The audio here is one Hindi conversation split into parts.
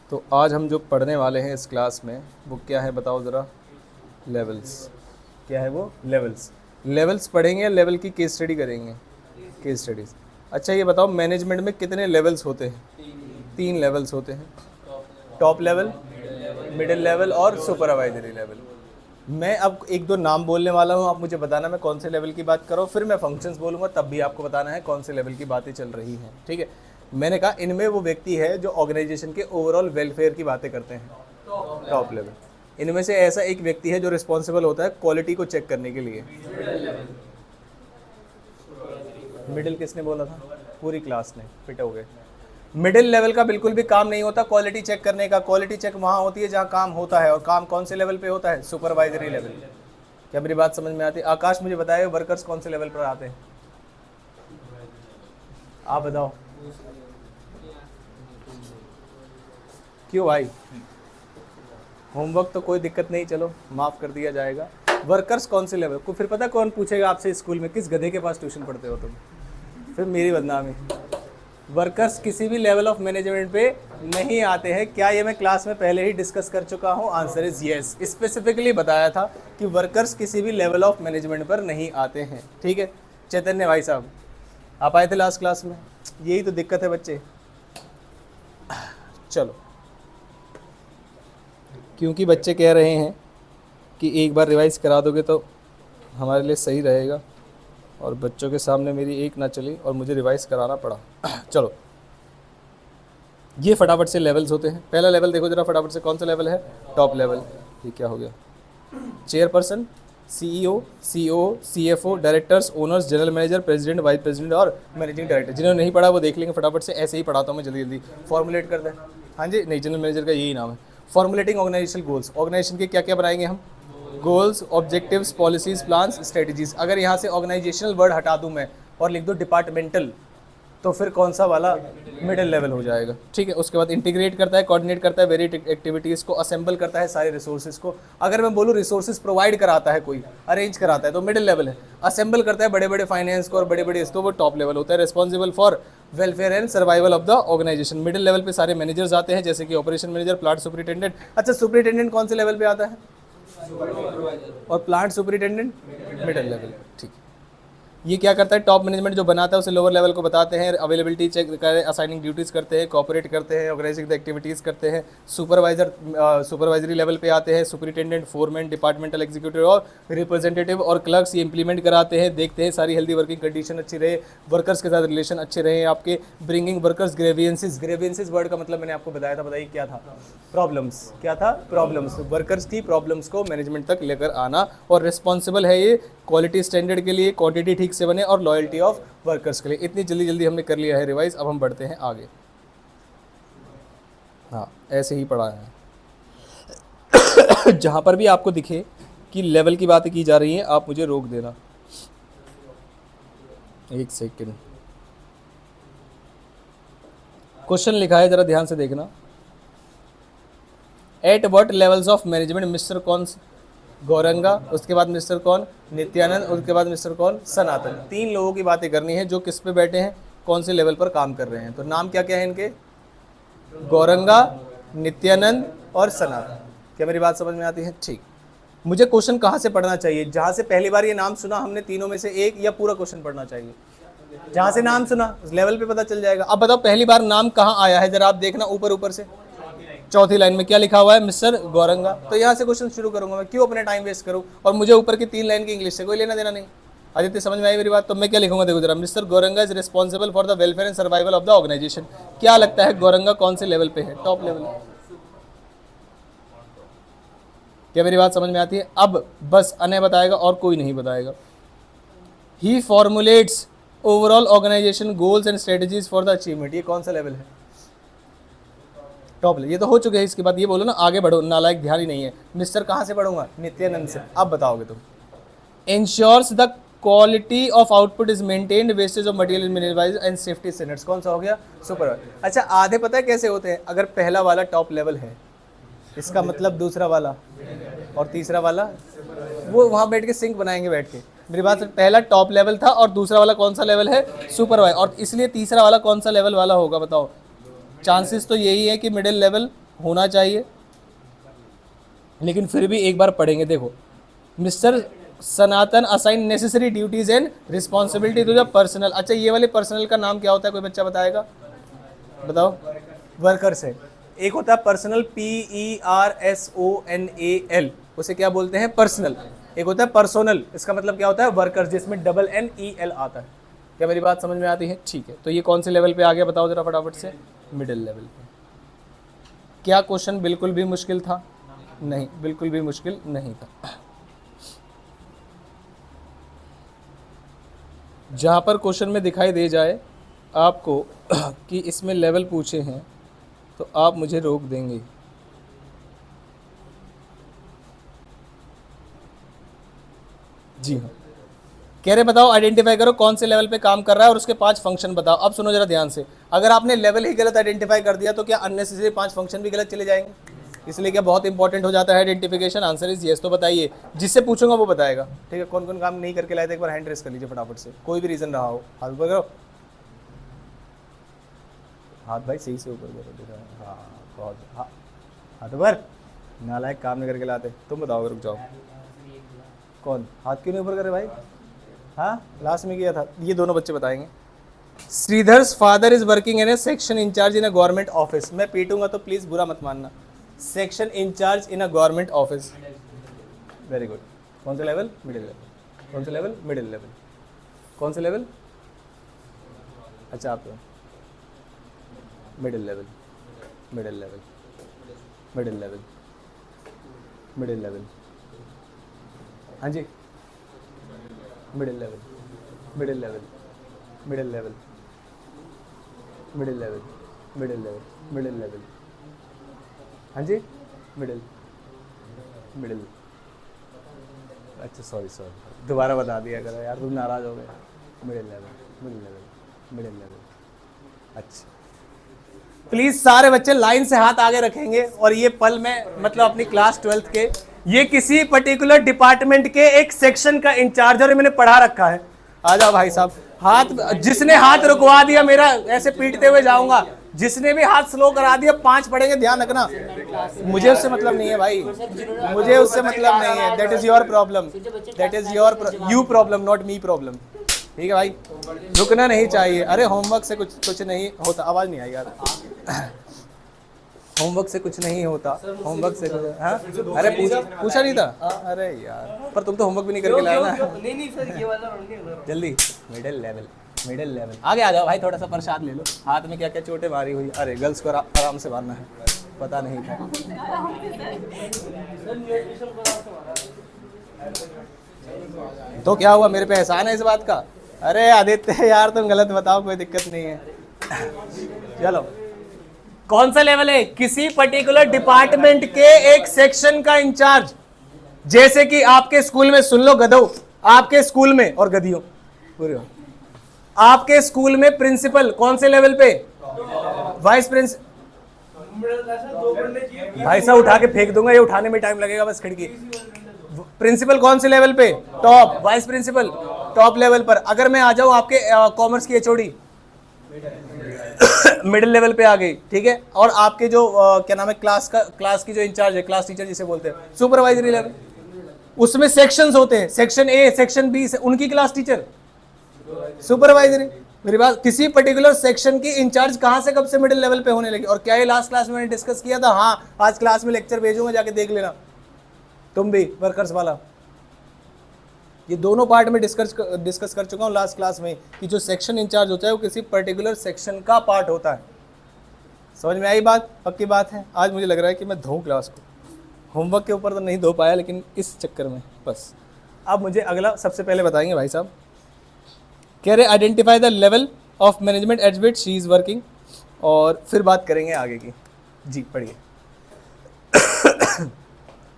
तो आज हम जो पढ़ने वाले हैं इस क्लास में वो क्या है बताओ ज़रा। लेवल्स। क्या है वो? लेवल्स। लेवल्स पढ़ेंगे या लेवल की केस स्टडी करेंगे? Case studies. अच्छा ये बताओ मैनेजमेंट में कितने लेवल्स होते हैं? 3 लेवल्स होते हैं। टॉप लेवल, मिडिल लेवल और सुपरवाइजरी लेवल। मैं अब एक दो नाम बोलने वाला हूँ, आप मुझे बताना मैं कौन से लेवल की बात कर रहा हूँ, फिर मैं फंक्शंस बोलूँगा तब भी आपको बताना है कौन से लेवल की बातें चल रही हैं। ठीक है, मैंने कहा इनमें वो व्यक्ति है जो ऑर्गेनाइजेशन के ओवरऑल वेलफेयर की बातें करते हैं, टॉप लेवल। इनमें से ऐसा एक व्यक्ति है जो रिस्पॉन्सिबल होता है क्वालिटी को चेक करने के लिए। मिडिल किसने बोला था? पूरी क्लास ने फिट हो गए। मिडिल लेवल का बिल्कुल भी काम नहीं होता क्वालिटी चेक करने का। क्वालिटी चेक वहाँ होती है जहाँ काम होता है, और काम कौन से लेवल पे होता है? Supervisory level. क्या मेरी बात समझ में आती है? आकाश मुझे बताए वर्कर्स कौन से लेवल पर आते हैं? आप बताओ। क्यों भाई? होमवर्क तो कोई दिक्कत नहीं, चलो माफ़ कर दिया जाएगा। वर्कर्स कौन से लेवल को फिर पता कौन पूछेगा आपसे स्कूल में? किस गधे के पास ट्यूशन पढ़ते हो तुम? फिर मेरी बदनामी। वर्कर्स किसी भी लेवल ऑफ मैनेजमेंट पे नहीं आते हैं। क्या ये मैं क्लास में पहले ही डिस्कस कर चुका हूँ? Answer is yes. स्पेसिफिकली बताया था कि वर्कर्स किसी भी लेवल ऑफ मैनेजमेंट पर नहीं आते हैं। ठीक है चैतन्य भाई साहब, आप आए थे लास्ट क्लास में। यही तो दिक्कत है बच्चे। चलो, क्योंकि बच्चे कह रहे हैं कि एक बार रिवाइज करा दोगे तो हमारे लिए सही रहेगा, और बच्चों के सामने मेरी एक ना चली और मुझे रिवाइज कराना पड़ा। चलो, ये फटाफट से लेवल्स होते हैं। पहला लेवल देखो जरा फटाफट से, कौन सा लेवल है? Top level. ये क्या हो गया? Chairperson, CEO, CO, CFO, directors, owners, general manager, president, vice president और मैनेजिंग डायरेक्टर। जिन्होंने नहीं पढ़ा वो देख लेंगे फटाफट से, ऐसे ही पढ़ाता हूँ मैं जल्दी जल्दी। फॉर्मुलेट करते हैं। हाँ जी, नहीं, जनरल मैनेजर का यही नाम है। Formulating organizational goals. ऑर्गेनाइजेशन के क्या क्या बनाएंगे हम? Goals, objectives, policies, plans, strategies. अगर यहाँ से ऑर्गेनाइजेशनल वर्ड हटा दूँ मैं और लिख दूँ डिपार्टमेंटल, तो फिर कौन सा वाला? मिडिल लेवल हो जाएगा। ठीक है, उसके बाद इंटीग्रेट करता है, कोऑर्डिनेट करता है वेरी एक्टिविटीज़ को, असेंबल करता है सारे रिसोर्सेज को। अगर मैं बोलूँ रिसोर्सेज प्रोवाइड कराता है, कोई अरेंज कराता है, तो मिडिल लेवल है। असेंबल करता है बड़े बड़े फाइनेंस को और बड़े बड़े इसको, वो टॉप लेवल होता है। Responsible for welfare and survival of the organization. Middle level पे सारे मैनेजर्स आते हैं, जैसे कि ऑपरेशन मैनेजर, प्लांट सुपरिटेंडेंट। अच्छा, सुपरिटेंडेंट कौन से लेवल पे आता है? और प्लांट सुपरिटेंडेंट मिडिल लेवल। ठीक है, ये क्या करता है? टॉप मैनेजमेंट जो बनाता है उसे लोअर लेवल को बताते हैं, अवेलेबिलिटी चेक करें, असाइनिंग ड्यूटीज़ करते हैं, कोऑपरेट करते हैं, ऑर्गेनाइजिंग द एक्टिविटीज़ करते हैं। सुपरवाइजरी लेवल पे आते हैं सुपरिटेंडेंट, फोरमैन, डिपार्टमेंटल एग्जीक्यूटिव और रिप्रेजेंटेटिव और क्लर्क्स। ये इंप्लीमेंट कराते हैं, देखते हैं सारी हेल्दी वर्किंग कंडीशन अच्छी रहे, वर्कर्स के साथ रिलेशन अच्छे रहे आपके। Bringing workers grievances. Grievances word का मतलब मैंने आपको बताया था, बताइए क्या था? प्रॉब्लम्स। क्या था? प्रॉब्लम्स। वर्कर्स की प्रॉब्लम्स को मैनेजमेंट तक लेकर आना, और रिस्पॉन्सिबल है ये क्वालिटी स्टैंडर्ड के लिए, क्वांटिटी ठीक से बने और लॉयल्टी ऑफ वर्कर्स के लिए। इतनी जल्दी जल्दी हमने कर लिया है रिवाइज। अब हम बढ़ते हैं आगे। हाँ, ऐसे ही पढ़ा है। जहाँ पर भी आपको दिखे कि लेवल की बातें की जा रही हैं आप मुझे रोक देना। एक सेकंड, क्वेश्चन लिखा है, जरा ध्यान से देखना। At what levels of management mister कौन? गौरंगा। उसके बाद मिस्टर कौन? नित्यानंद। उसके बाद मिस्टर कौन? सनातन। 3 लोगों की बातें करनी है जो किस पे बैठे हैं, कौन से लेवल पर काम कर रहे हैं। तो नाम क्या क्या है इनके? गौरंगा, नित्यानंद और सनातन। क्या मेरी बात समझ में आती है? ठीक। मुझे क्वेश्चन कहाँ से पढ़ना चाहिए? जहाँ से पहली बार ये नाम सुना हमने तीनों में से एक, या पूरा क्वेश्चन पढ़ना चाहिए? जहाँ से नाम सुना उस लेवल पे पता चल जाएगा। अब बताओ पहली बार नाम कहाँ आया है, जरा आप देखना ऊपर ऊपर से। चौथी लाइन में क्या लिखा हुआ है? मिस्टर गौरंगा। तो यहाँ से क्वेश्चन शुरू करूंगा मैं, क्यों अपना टाइम वेस्ट करूँ? और मुझे ऊपर की 3 लाइन की इंग्लिश से कोई लेना देना नहीं। आदित्य समझ में आई मेरी बात? तो मैं क्या लिखूंगा देखो जरा। Mister Gauranga is responsible for the welfare and survival of the organization. क्या लगता है गौरंगा कौन से लेवल पे है? Top level. क्या मेरी बात समझ में आती है? अब बस अनय बताएगा और कोई नहीं बताएगा। He formulates overall organisation goals and strategies for the achievement. ये कौन सा लेवल है? Top level. ये तो हो चुके हैं, इसके बाद ये बोलो ना आगे बढ़ो, नालायक ध्यान ही नहीं है। मिस्टर कहाँ से पढ़ूंगा? नित्यानंद से। अब बताओगे तुम। Ensures the quality of output is maintained, wastage of material minimize and safety standards. कौन सा हो गया? सुपर। अच्छा, आधे पता है कैसे होते हैं? अगर पहला वाला टॉप लेवल है, इसका मतलब दूसरा वाला और तीसरा वाला, वो वहाँ बैठ के सिंक बनाएंगे बैठ के। मेरी बात, पहला टॉप लेवल था और दूसरा वाला कौन सा लेवल है? सुपरवाइजर। और इसलिए तीसरा वाला कौन सा लेवल वाला होगा बताओ? चांसेस तो यही है कि मिडिल लेवल होना चाहिए, लेकिन फिर भी एक बार पढ़ेंगे। देखो, mister Sanatan assign necessary duties and responsibility to the personal. अच्छा, ये वाले पर्सनल का नाम क्या होता है, कोई बच्चा बताएगा? बताओ। वर्कर्स है। एक होता है पर्सनल, PERSONAL, उसे क्या बोलते हैं? पर्सनल। एक होता है पर्सोनल, इसका मतलब क्या होता है? वर्कर्स, जिसमें NNEL आता है। क्या मेरी बात समझ में आती है? ठीक है, तो ये कौन से लेवल पे आ गया बताओ जरा फटाफट से? मिडिल लेवल पे। क्या क्वेश्चन बिल्कुल भी मुश्किल था? नहीं, बिल्कुल भी मुश्किल नहीं था। जहाँ पर क्वेश्चन में दिखाई दे जाए आपको कि इसमें लेवल पूछे हैं, तो आप मुझे रोक देंगे। जी हाँ, कह रहे बताओ, आइडेंटिफाई करो कौन से लेवल पे काम कर रहा है और उसके 5 फंक्शन बताओ। अब सुनो जरा ध्यान से, अगर आपने लेवल ही गलत आइडेंटिफाई कर दिया तो क्या अननेसेसरी 5 फंक्शन भी गलत चले जाएंगे? इसलिए क्या बहुत इंपॉर्टेंट हो जाता है आइडेंटिफिकेशन? Answer is yes. तो बताइए, जिससे पूछूंगा वो बताएगा। ठीक है, कौन कौन काम नहीं करके लाए थे एक बार हैंड रेस कर लीजिए फटाफट से, कोई भी रीजन रहा हो। हाथ ऊपर करो, हाथ भाई सही से ऊपर करो। हाँ, बहुत हाथ ऊपर। नालायक, काम नहीं करके लाते। तुम बताओ, रुक जाओ। कौन हाथ क्यों नहीं ऊपर करे भाई? हाँ, लास्ट में किया था। ये दोनों बच्चे बताएंगे। Sridhar's father is working in a section in charge in a government office. मैं पीटूंगा तो प्लीज बुरा मत मानना। Section in charge in a government office. Very good. कौन सा लेवल? Middle level. कौन सा लेवल? Middle level. कौन सा लेवल? अच्छा, आप middle level, middle level, middle level, middle level. हाँ जी, middle level, middle level, middle level, middle level, middle level, middle level. हाँ जी, मिडिल, मिडिल। अच्छा, सॉरी, दोबारा बता दिया करो यार, तुम नाराज हो गए। Middle level, middle level, middle level. अच्छा, प्लीज सारे बच्चे लाइन से हाथ आगे रखेंगे। और ये पल में मतलब अपनी क्लास 12th के, ये किसी पर्टिकुलर डिपार्टमेंट के एक सेक्शन का इंचार्ज और मैंने पढ़ा रखा है। आ जाओ भाई साहब, हाथ जिसने हाथ रुकवा दिया मेरा, ऐसे पीटते हुए जाऊंगा। जिसने भी हाथ स्लो करा दिया 5 पढ़ेंगे, ध्यान रखना। मुझे उससे मतलब नहीं है भाई, मुझे उससे मतलब नहीं है। That is your problem, that is your you problem, not me problem. ठीक है भाई, रुकना नहीं चाहिए। अरे होमवर्क से कुछ नहीं होता। आवाज नहीं आई यार। होमवर्क से कुछ नहीं होता, होमवर्क से कुछ। हाँ, अरे पूछा नहीं था। अरे यार, पर तुम तो होमवर्क भी नहीं करके लाए ना। नहीं सर, ये वाला जल्दी। Middle level, middle level. आगे आ जाओ भाई, थोड़ा सा प्रसाद ले लो। हाथ में क्या क्या चोटें मारी हुई। अरे गर्ल्स को आराम से मारना है, पता नहीं था। तो क्या हुआ, मेरे पे एहसान है इस बात का? अरे आदित्य यार, तुम गलत बताओ, कोई दिक्कत नहीं है। चलो, कौन सा लेवल है? किसी पर्टिकुलर डिपार्टमेंट के एक सेक्शन का इंचार्ज। जैसे कि आपके स्कूल में, सुन लो गधो, आपके स्कूल में, और गधियों पूरे, आपके स्कूल में प्रिंसिपल कौन से लेवल पे? Vice principal. भाई साहब उठा के फेंक दूंगा, ये उठाने में टाइम लगेगा बस। खिड़की। प्रिंसिपल कौन से लेवल पे? Top. Vice principal top level पर। अगर मैं आ जाऊं आपके कॉमर्स की एचओडी, मिडिल लेवल पे आ गई। ठीक है, और आपके जो क्या नाम है, क्लास की जो इंचार्ज है, क्लास टीचर जिसे बोलते हैं, सुपरवाइजरी लेवल। उसमें सेक्शंस होते हैं, सेक्शन ए, सेक्शन बी, उनकी क्लास टीचर सुपरवाइजरी। मेरी बात, किसी पर्टिकुलर सेक्शन की इंचार्ज कहां से कब से मिडिल लेवल पे होने लगी? और क्या ये लास्ट क्लास में मैंने डिस्कस किया था? हाँ, आज क्लास में लेक्चर भेजूंगा, जाके देख लेना। तुम भी वर्कर्स वाला, ये दोनों पार्ट में डिस्कस कर चुका हूँ लास्ट क्लास में, कि जो सेक्शन इंचार्ज होता है वो किसी पर्टिकुलर सेक्शन का पार्ट होता है। समझ में आई बात? पक्की बात है। आज मुझे लग रहा है कि मैं धोऊं क्लास को। होमवर्क के ऊपर तो नहीं धो पाया, लेकिन इस चक्कर में बस। अब मुझे अगला सबसे पहले बताएंगे भाई साहब। कह रहे identify the level of management eight which she is working, और फिर बात करेंगे आगे की। जी पढ़िए।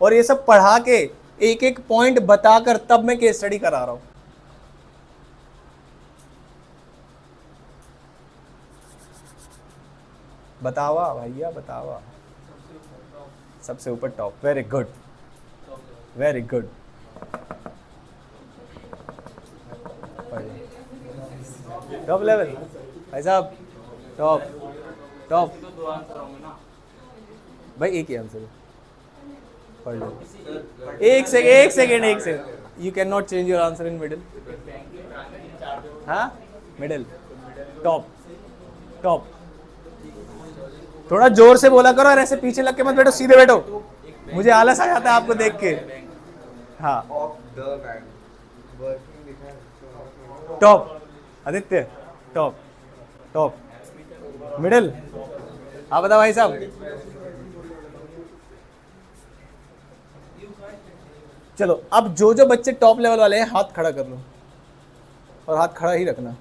और ये सब पढ़ा के एक एक पॉइंट बताकर तब मैं केस स्टडी करा रहा हूं। बतावा भैया, बतावा। सबसे ऊपर top. Very good, very good. Top level भाई साहब, टॉप टॉप। भाई एक ही आंसर है, पढ़ लो। एक second, you can not change your answer in middle. हाँ मिडिल, टॉप, टॉप। थोड़ा जोर से बोला करो और ऐसे पीछे लग के मत बैठो, सीधे बैठो, मुझे आलस आ जाता है आपको देख के। हाँ top, Aditya top, top, middle. आप बताओ भाई साहब। चलो अब जो जो बच्चे टॉप लेवल वाले हैं हाथ खड़ा कर लो, और हाथ खड़ा ही रखना।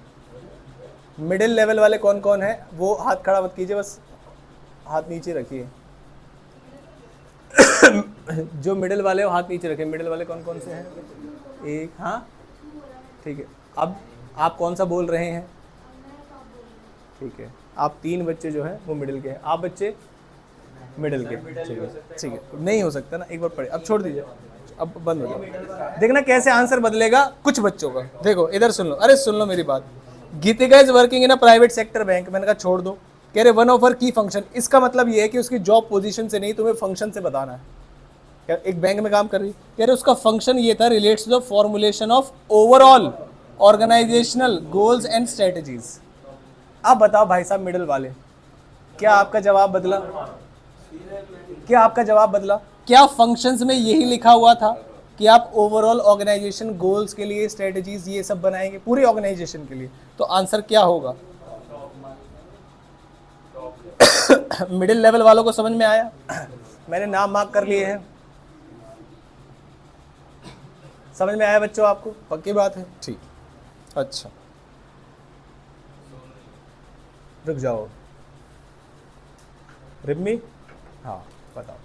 मिडिल लेवल वाले कौन कौन है वो हाथ खड़ा मत कीजिए, बस हाथ नीचे रखिए। जो मिडिल वाले हो हाथ नीचे रखिए। मिडिल वाले कौन कौन से हैं? एक, हाँ ठीक है। अब आप कौन सा बोल रहे हैं? ठीक है, आप 3 बच्चे जो हैं वो मिडिल के हैं, आप बच्चे मिडिल के। ठीक है, नहीं हो सकता ना, एक बार पढ़े, अब छोड़ दीजिए, अब बंद हो जाओ। देखना कैसे आंसर बदलेगा कुछ बच्चों का। देखो इधर सुन लो, अरे सुन लो मेरी बात। Geetika is working in a private sector bank. मैंने कहा छोड़ दो। कह रहे वन ऑफ हर की फंक्शन। इसका मतलब ये है कि उसकी जॉब पोजीशन से नहीं, तुम्हें फंक्शन से बताना है। क्या एक बैंक में काम कर रही, कह रहे उसका फंक्शन ये था, relates to the formulation of overall organizational goals and strategies. अब बताओ भाई साहब मिडिल वाले, क्या आपका जवाब बदला? क्या आपका जवाब बदला? क्या फंक्शंस में यही लिखा हुआ था कि आप ओवरऑल ऑर्गेनाइजेशन गोल्स के लिए स्ट्रेटजीज ये सब बनाएंगे पूरी ऑर्गेनाइजेशन के लिए? तो आंसर क्या होगा? मिडिल लेवल वालों को समझ में आया? मैंने नाम मार्क कर लिए हैं। समझ में आया बच्चों आपको? पक्की बात है? ठीक, अच्छा रुक जाओ। रिम्मी, हाँ बताओ।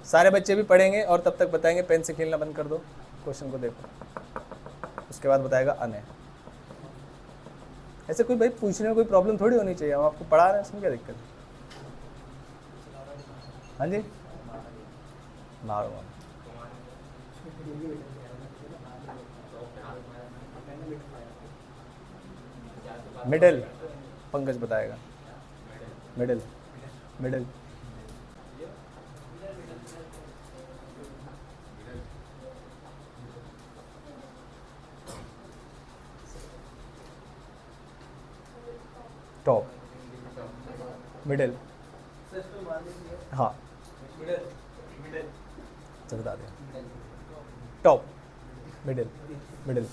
सारे बच्चे भी पढ़ेंगे और तब तक बताएंगे। पेन से खेलना बंद कर दो, क्वेश्चन को देखो, उसके बाद बताएगा अने। ऐसे कोई भाई पूछने में कोई प्रॉब्लम थोड़ी होनी चाहिए, हम आपको पढ़ा रहे हैं, इसमें क्या दिक्कत है? हाँ जी, मारो। मिडिल, पंकज बताएगा। मिडिल, मिडिल, टॉप, मिडिल, हाँ चल बता दे। Top, middle, middle.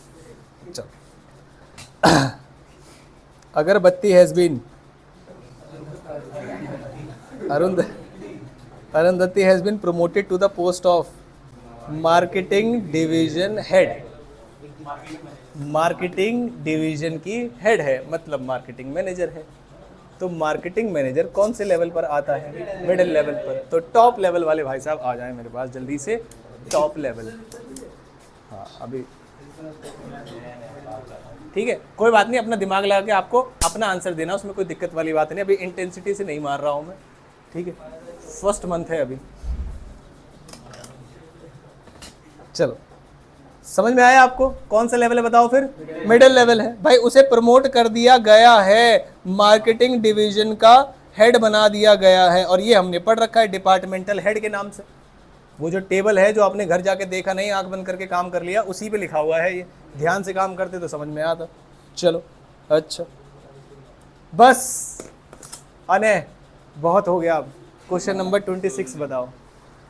चल अगरबत्ती has been Arundhati has been promoted to the post of marketing division head. Marketing division की हेड है, मतलब मार्केटिंग मैनेजर है। तो मार्केटिंग मैनेजर कौन से लेवल पर आता है? मिडिल लेवल पर। तो टॉप लेवल वाले भाई साहब आ जाएं मेरे पास जल्दी से। टॉप लेवल, हाँ अभी ठीक है, कोई बात नहीं, अपना दिमाग लगा के आपको अपना आंसर देना, उसमें कोई दिक्कत वाली बात नहीं। अभी इंटेंसिटी से नहीं मार रहा हूँ मैं, ठीक है, फर्स्ट मंथ है अभी। चलो समझ में आया आपको? कौन सा लेवल है बताओ फिर? मिडिल लेवल है भाई। उसे प्रमोट कर दिया गया है, मार्केटिंग डिवीजन का हेड बना दिया गया है, और ये हमने पढ़ रखा है डिपार्टमेंटल हेड के नाम से। वो जो टेबल है जो आपने घर जाके देखा नहीं, आंख बंद करके काम कर लिया, उसी पे लिखा हुआ है ये। ध्यान से काम करते तो समझ में आता। चलो अच्छा, बस अने बहुत हो गया। अब क्वेश्चन नंबर 26 बताओ।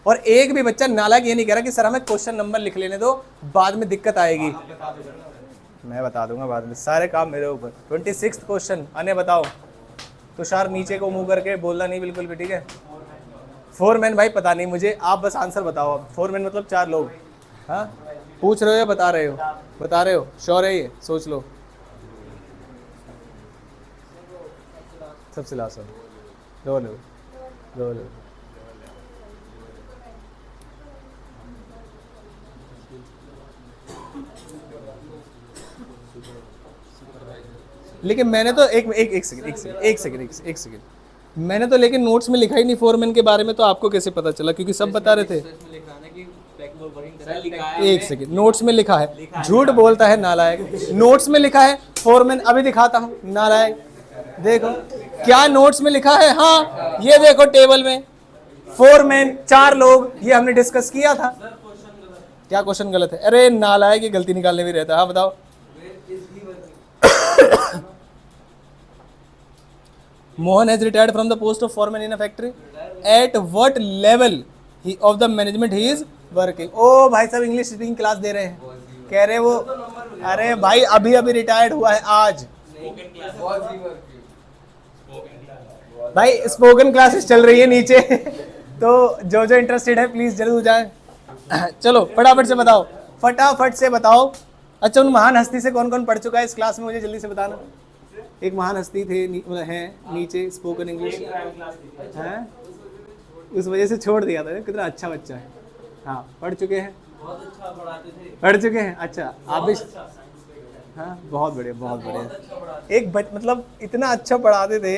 और एक भी बच्चा नालायक ये नहीं कह रहा कि सर हमें क्वेश्चन नंबर लिख लेने दो, बाद में दिक्कत आएगी। मैं बता दूंगा बाद में, सारे काम मेरे ऊपर। 26 क्वेश्चन, अने बताओ। तुषार नीचे को मुंह करके बोलना नहीं बिल्कुल भी, ठीक है? फोरमैन भाई पता नहीं मुझे, आप बस आंसर बताओ। फोरमैन मतलब 4 लोग। हाँ पूछ रहे हो या बता रहे हो? बता रहे हो, श्योर है ये? सोच लो। सबसे लास्ट रो लो, रो लो। लेकिन मैंने तो एक सेकंड मैंने तो लेकिन नोट्स में लिखा ही नहीं फोरमैन के बारे में, तो आपको कैसे पता चला? क्योंकि सब बता रहे थे। एक सेकेंड, नोट्स में लिखा है, झूठ बोलता है नालायक। नोट्स में लिखा है फोरमैन, अभी दिखाता हूँ नालायक। देखो क्या नोट्स में लिखा है, हाँ ये देखो टेबल में फोरमैन 4 लोग, ये हमने डिस्कस किया था। क्या क्वेश्चन गलत है? अरे नालायक, ये गलती निकालने भी रहता है। हाँ बताओ। Mohan has retired from the post of foreman in a factory. At what level of the management he is working. ओ भाई साहब इंग्लिश स्पीकिंग क्लास दे रहे हैं, कह रहे वो, अरे भाई अभी अभी रिटायर्ड हुआ है आज। भाई स्पोकन क्लासेस चल रही है नीचे तो जो जो इंटरेस्टेड है प्लीज जरूर जाए। चलो फटाफट से बताओ, फटाफट से बताओ। अच्छा उन महान हस्ती से कौन कौन पढ़ चुका है इस क्लास में, मुझे जल्दी से बताना। एक महान हस्ती थे हैं नीचे, स्पोकन इंग्लिश हैं, उस वजह से छोड़ दिया था। कितना अच्छा बच्चा है। हाँ पढ़ चुके हैं, बहुत अच्छा पढ़ाते थे। पढ़ चुके हैं, अच्छा आप भी। हाँ बहुत बढ़िया, बहुत बढ़िया। एक मतलब इतना अच्छा पढ़ाते थे।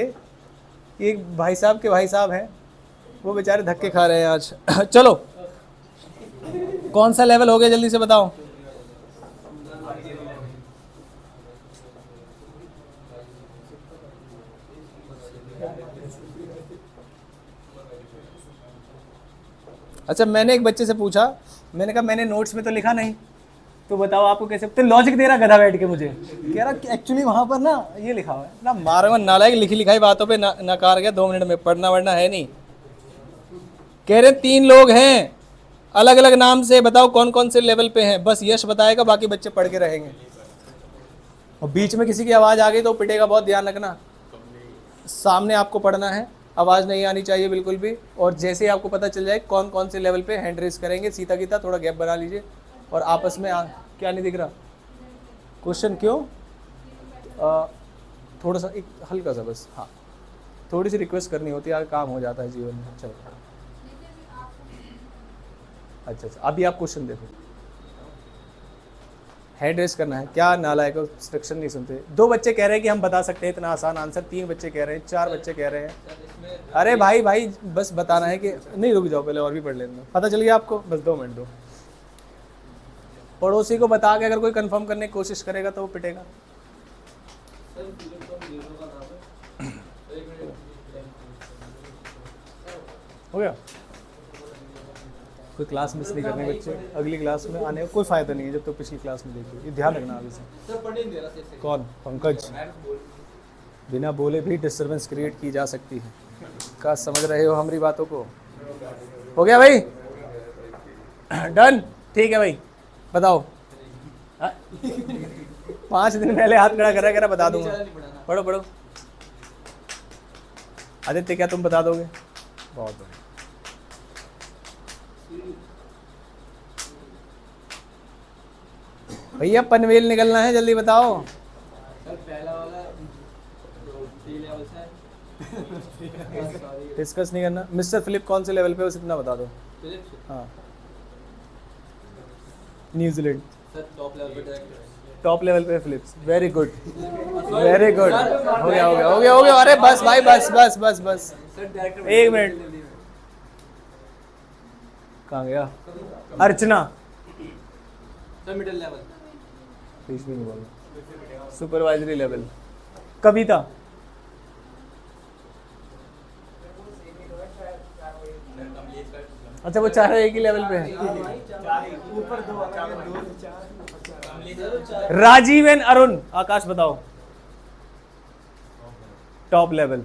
एक भाई साहब के भाई साहब हैं, वो बेचारे धक्के खा रहे हैं आज। चलो कौन सा लेवल हो गया जल्दी से बताओ। अच्छा मैंने एक बच्चे से पूछा, मैंने कहा मैंने नोट्स में तो लिखा नहीं, तो बताओ आपको कैसे। तो लॉजिक दे रहा गधा बैठ के मुझे, कह रहा एक्चुअली वहां पर ना ये लिखा हुआ है ना। मारवा नालायक, लिखी लिखाई बातों पे नकार गया 2 मिनट में, पढ़ना वढ़ना है नहीं। कह रहे 3 लोग हैं अलग अलग नाम से, बताओ कौन कौन से लेवल पे हैं। बस यश बताएगा, बाकी बच्चे पढ़ के रहेंगे। और बीच में किसी की आवाज़ आ गई तो पिटेगा, बहुत ध्यान रखना। सामने आपको पढ़ना है, आवाज़ नहीं आनी चाहिए बिल्कुल भी। और जैसे ही आपको पता चल जाए कौन कौन से लेवल पे हैंड रेस करेंगे, सीता गीता थोड़ा गैप बना लीजिए और आपस में क्या नहीं दिख रहा क्वेश्चन, क्यों थोड़ा सा एक हल्का सा बस, हाँ थोड़ी सी रिक्वेस्ट करनी होती है, काम हो जाता है जीवन में। चलो अच्छा, अभी आप क्वेश्चन देखो। हैंड रेस करना है, क्या नालायक इंस्ट्रक्शन नहीं सुनते। 2 बच्चे कह रहे हैं कि हम बता सकते हैं इतना आसान आंसर, 3 बच्चे कह रहे हैं, 4 बच्चे कह रहे हैं। अरे भाई भाई बस बताना है कि नहीं, रुक जाओ पहले और भी पढ़ लेना। पता चल गया आपको, बस 2 मिनट दो। पड़ोसी को बता के अगर कोई कंफर्म करने की कोशिश करेगा तो वो पिटेगा। हो गया, कोई क्लास मिस नहीं करनी बच्चे, अगली क्लास में आने का कोई फायदा नहीं है जब तक तो पिछली क्लास में देखिए, ये ध्यान रखना आगे से। कौन? पंकज। बिना बोले भी डिस्टर्बेंस क्रिएट की जा सकती है, क्या समझ रहे हो हमारी बातों को? हो गया भाई, डन, ठीक है भाई बताओ। 5 दिन पहले हाथ खड़ा करा करा बता दूंगा। पढ़ो पढ़ो। आदित्य क्या तुम बता दोगे? बहुत बढ़िया। भैया पनवेल निकलना है, जल्दी बताओ। पहला वाला 3 लेवल से डिस्कस नहीं करना। मिस्टर फिलिप कौन से लेवल पे हो, इतना बता दो। हाँ न्यूजीलैंड टॉप लेवल पे Philips. Very good very good, हो गया हो गया हो गया हो गया। अरे बस भाई बस बस बस बस 1 मिनट। कहाँ गया? अर्चना मिडिल लेवल, भी नहीं बोलना। Supervisory level. कविता अच्छा वो 4 एक ही लेवल पे है। राजीव एंड अरुण। आकाश बताओ। Top level.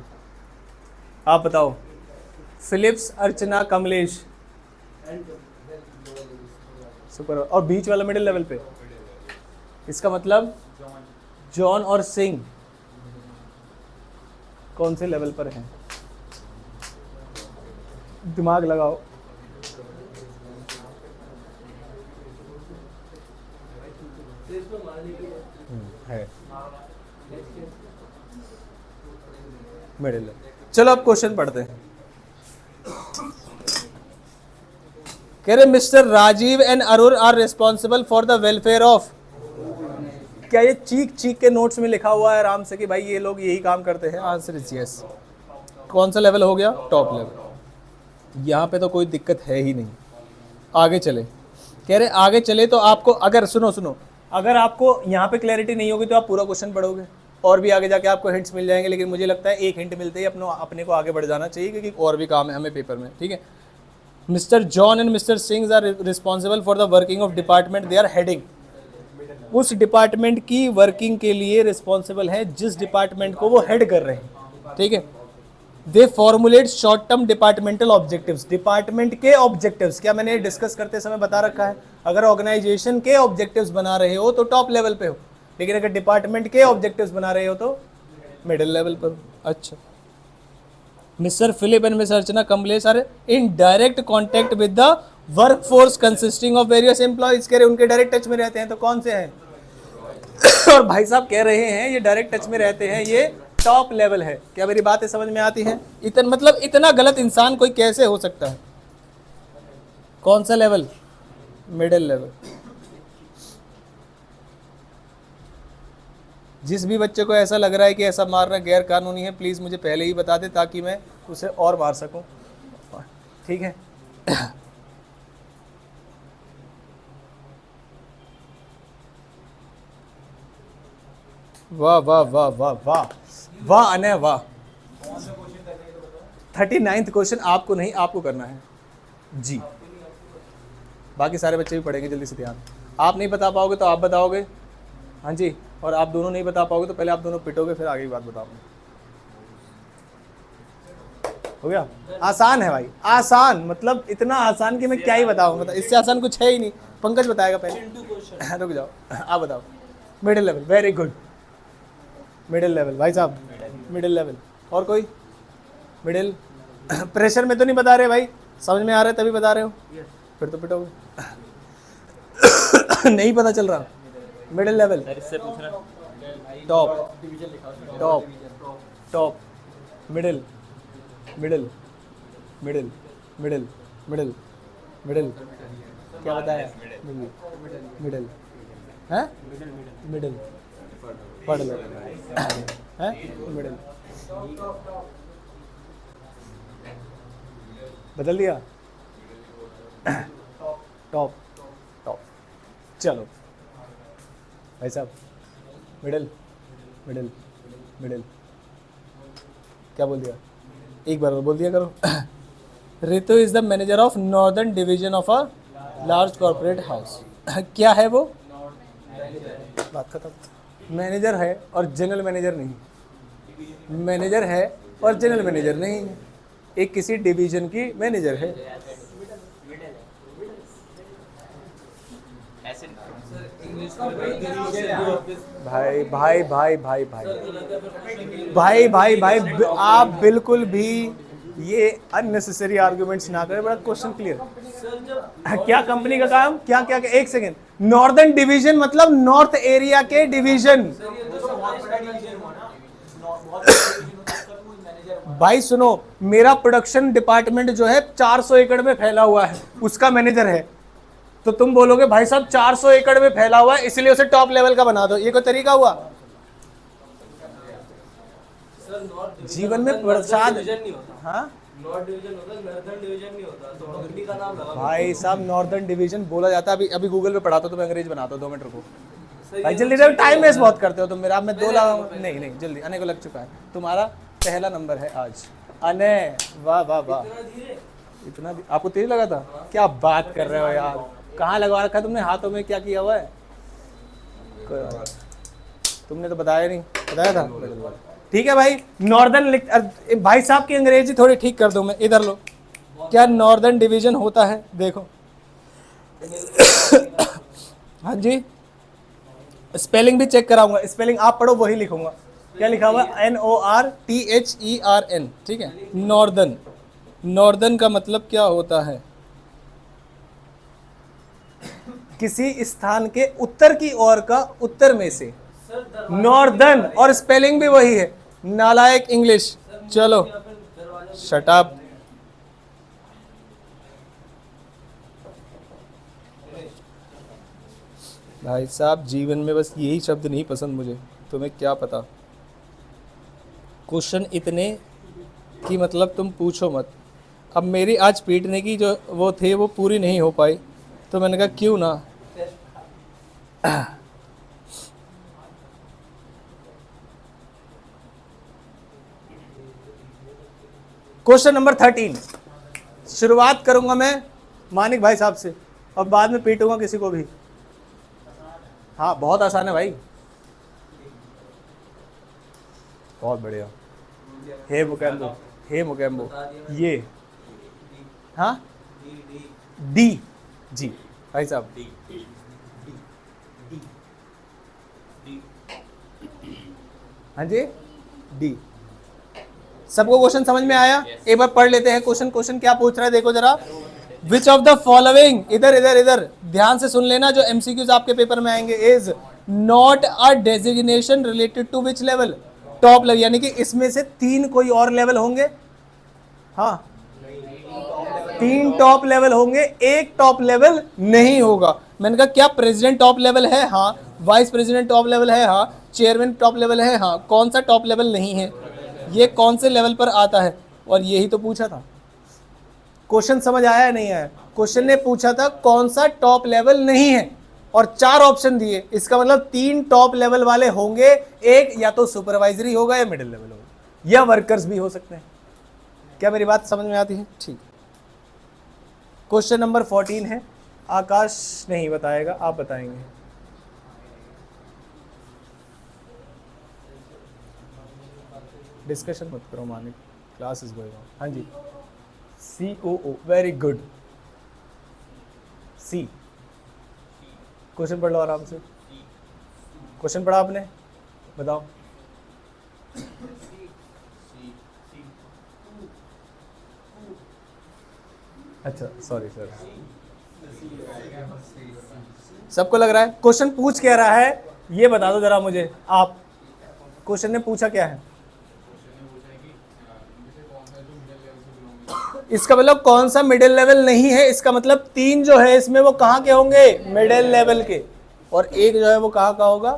आप बताओ। फिलिप्स, अर्चना, कमलेश सुपर। और बीच वाला मिडिल लेवल पे, इसका मतलब जॉन और सिंह कौन से लेवल पर हैं? दिमाग लगाओ। है मिडिल। चलो अब क्वेश्चन पढ़ते हैं। कह रहे mister Rajiv and Arun are responsible for the welfare of. क्या ये चीख चीख के नोट्स में लिखा हुआ है आराम से कि भाई ये लोग यही काम करते हैं? Answer is yes. कौन सा लेवल हो गया? Top level. यहाँ पे तो कोई दिक्कत है ही नहीं। आगे चले। कह रहे आगे चले तो आपको, अगर सुनो, अगर आपको यहाँ पे क्लैरिटी नहीं होगी तो आप पूरा क्वेश्चन पढ़ोगे और भी आगे जाके आपको हिंट्स मिल जाएंगे, लेकिन मुझे लगता है एक हिंट मिलते ही अपने को आगे बढ़ जाना चाहिए, क्योंकि और भी काम है हमें पेपर में, ठीक है। Mister John and mister Singh are responsible for the working of department they are heading. उस डिपार्टमेंट की वर्किंग के लिए रिस्पॉन्सिबल है जिस डिपार्टमेंट को वो हेड कर रहे हैं, ठीक है। They formulate short term departmental objectives. Department के ऑब्जेक्टिव्स, क्या मैंने डिस्कस करते समय बता रखा है, अगर ऑर्गेनाइजेशन के ऑब्जेक्टिव्स बना रहे हो तो टॉप लेवल पे हो, लेकिन अगर डिपार्टमेंट के ऑब्जेक्टिव्स बना रहे हो तो मिडिल लेवल पर हो। अच्छा, mister Philip and miss Archana Kamlesh are in direct contact with the work force consisting of various employees. कह रहे उनके डायरेक्ट टच में रहते हैं, तो कौन से हैं? और भाई साहब कह रहे हैं ये डायरेक्ट टच में रहते हैं, ये टॉप लेवल है। क्या मेरी बातें समझ में आती हैं? मतलब इतना गलत इंसान कोई कैसे हो सकता है? कौन सा लेवल? Middle level. जिस भी बच्चे को ऐसा लग रहा है कि ऐसा मारना गैर कानूनी है, प्लीज मुझे पहले ही बता दे ताकि मैं उसे और मार सकूं, ठीक है। वाह वाह वाह वाह वाह वाह अनय वाह। 39th क्वेश्चन आपको नहीं, आपको करना है जी। बाकी सारे बच्चे भी पढ़ेंगे, जल्दी से ध्यान। आप नहीं बता पाओगे तो आप बताओगे, हाँ जी, और आप दोनों नहीं बता पाओगे तो पहले आप दोनों पिटोगे, फिर आगे की बात बताओगे। हो गया? आसान है भाई, आसान, मतलब इतना आसान कि मैं क्या ही बताऊँ, मतलब इससे आसान कुछ है ही नहीं। पंकज बताएगा पहले। रुक जाओ, आप बताओ। Middle level, very good, middle level भाई साहब, मिडिल लेवल। और कोई? मिडिल। प्रेशर में तो नहीं बता रहे भाई, समझ में आ रहा है तभी बता रहे हो, फिर तो पिटोगे। नहीं पता चल रहा। Middle level, top top top, middle middle middle middle middle middle, क्या बताया? मिडिल है, मिडिल पढ़ लो है, मिडिल बदल दिया, टॉप टॉप। चलो भाई साहब, मिडिल मिडिल मिडिल, क्या बोल दिया? एक बार बोल दिया करो। Ritu is the manager of northern division of a large corporate house. क्या है वो? बात खत्म। मैनेजर है और जनरल मैनेजर नहीं, मैनेजर है और जनरल मैनेजर नहीं, एक किसी डिवीजन की मैनेजर है। भाई भाई भाई भाई भाई भाई भाई भाई, आप बिल्कुल भी ये अननेसेसरी आर्गुमेंट्स ना करें, बड़ा क्वेश्चन क्लियर। क्या कंपनी का काम, क्या क्या, क्या? एक सेकेंड। नॉर्दर्न डिवीजन मतलब नॉर्थ एरिया के डिवीजन। भाई सुनो, मेरा प्रोडक्शन डिपार्टमेंट जो है 400 एकड़ में फैला हुआ है, उसका मैनेजर है, तो तुम बोलोगे भाई साहब 400 एकड़ में फैला हुआ है इसलिए उसे टॉप लेवल का बना दो, ये कोई तरीका हुआ? जीवन में प्रसाद, हाँ नॉर्थ डिवीजन होता है, नॉर्दर्न डिवीजन नहीं होता, तो कंपनी का नाम लगा। भाई साहब नॉर्दर्न डिवीजन बोला जाता है, अभी अभी गूगल पे पढ़ाता हूं, तो मैं अंग्रेज बनाता हूं, 2 मिनट रुको भाई, जल्दी जल्दी, टाइम वेस्ट बहुत करते हो तुम मेरा। मैं 2 लाऊंगा, नहीं नहीं जल्दी, अने को लग चुका है, तुम्हारा पहला नंबर है आज। अने वाह वाह वाह, इतना आपको तेज लगा था? क्या बात कर रहे हो यार, कहाँ लगवा रखा है तुमने, हाथों में क्या किया हुआ है? तुमने तो बताया नहीं, बताया था? ठीक है भाई, नॉर्दर्न, भाई साहब की अंग्रेजी थोड़ी ठीक कर दो मैं, इधर लो। क्या नॉर्दर्न डिवीजन होता है? देखो। हाँ जी, स्पेलिंग भी चेक कराऊंगा, स्पेलिंग आप पढ़ो वही लिखूंगा। क्या लिखा हुआ? NORTHERN, ठीक है। नॉर्दर्न, नॉर्दर्न का मतलब क्या होता है? किसी स्थान के उत्तर की ओर का, उत्तर में से, नॉर्दर्न, और स्पेलिंग भी वही है, नालायक इंग्लिश। चलो शट अप। भाई साहब जीवन में बस यही शब्द नहीं पसंद मुझे, तुम्हें क्या पता। क्वेश्चन इतने कि मतलब तुम पूछो मत। अब मेरी आज पीटने की जो वो थे वो पूरी नहीं हो पाई, तो मैंने कहा क्यों ना। क्वेश्चन नंबर 13 शुरुआत करूंगा मैं मानिक भाई साहब से और बाद में पीटूंगा किसी को भी। हाँ बहुत आसान है भाई, बहुत बढ़िया। हे मुकेम्बो, हे मुकेम्बो, ये हाँ डी जी भाई साहब, हाँ जी डी। सबको क्वेश्चन समझ में आया? एक बार पढ़ लेते हैं क्वेश्चन। क्वेश्चन क्या पूछ रहा है देखो जरा। विच ऑफ द फॉलोइंग, इधर इधर इधर ध्यान से सुन लेना जो एमसीक्यूज आपके पेपर में आएंगे, is not a designation related to which level, top level. यानी कि इसमें से 3 कोई और लेवल होंगे। हाँ 3 टॉप लेवल होंगे, एक टॉप लेवल नहीं होगा। मैंने कहा क्या प्रेसिडेंट टॉप लेवल है? हाँ। वाइस प्रेसिडेंट टॉप लेवल है? हाँ। चेयरमैन टॉप लेवल है? हाँ। कौन सा टॉप लेवल नहीं है? ये कौन से लेवल पर आता है? और यही तो पूछा था। क्वेश्चन समझ आया नहीं आया? क्वेश्चन ने पूछा था कौन सा टॉप लेवल नहीं है और 4 ऑप्शन दिए। इसका मतलब 3 टॉप लेवल वाले होंगे, एक या तो सुपरवाइजरी होगा या मिडिल लेवल होगा या वर्कर्स भी हो सकते हैं। क्या मेरी बात समझ में आती है? ठीक। क्वेश्चन नंबर 14 है। आकाश नहीं बताएगा, आप बताएंगे। डिस्कशन मत करो Manik, class is going on. हाँ जी COO, वेरी गुड। सी। क्वेश्चन पढ़ लो आराम से। क्वेश्चन पढ़ा आपने? बताओ। अच्छा सॉरी सर, सबको लग रहा है क्वेश्चन पूछ क्या रहा है ये बता दो जरा मुझे आप। क्वेश्चन ने पूछा क्या है? इसका मतलब कौन सा मिडिल लेवल नहीं है। इसका मतलब 3 जो है इसमें वो कहाँ के होंगे? मिडिल लेवल के। और एक जो है वो कहाँ का होगा?